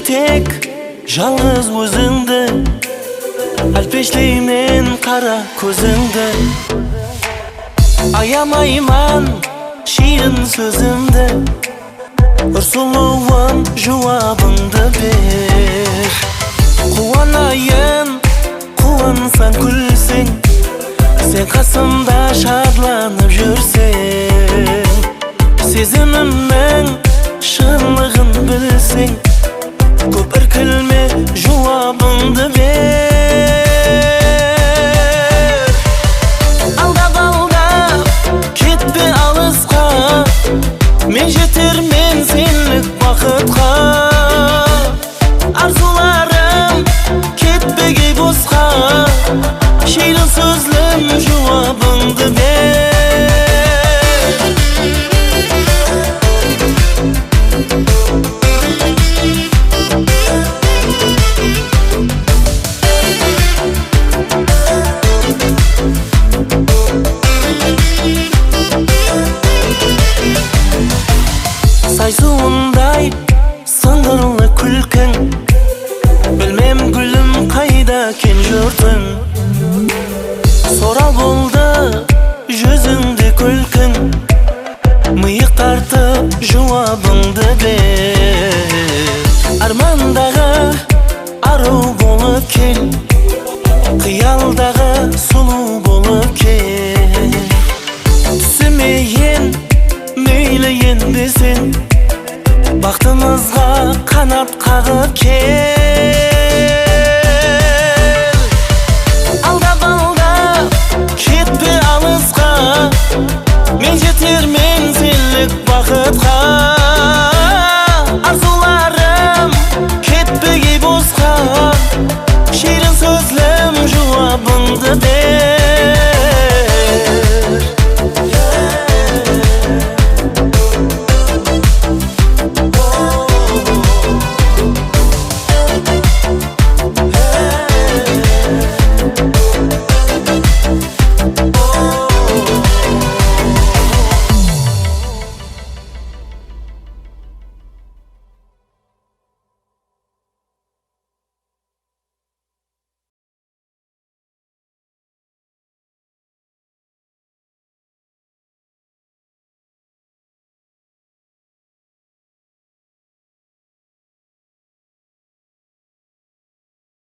tek жалғыз өзіңді, әлпештеймен қара көзіңді. Аямайман шиын сөзімді, ұрсылуын жауабыңды бер. Қуанайын, қуансаң күлсең, сен қасымда шадланып жүрсең. Сезімімнің шынлығын білсең, көп іркілме, жауабыңды бер. Алдап кетпе алысқа, мен жетермен сенлік бақытқа. Арзуларым кетпегей босқа, шейлі сөзлім жауабыңды бер. Сайсуындай сыңғырлы күлкің, білмем гүлім қайда кен жүрдің. Сорал болды жүзіңде күлкің, миық тартып жауабыңды бер. Армандағы ару болып кел, қиялдағы сұлу болып кел.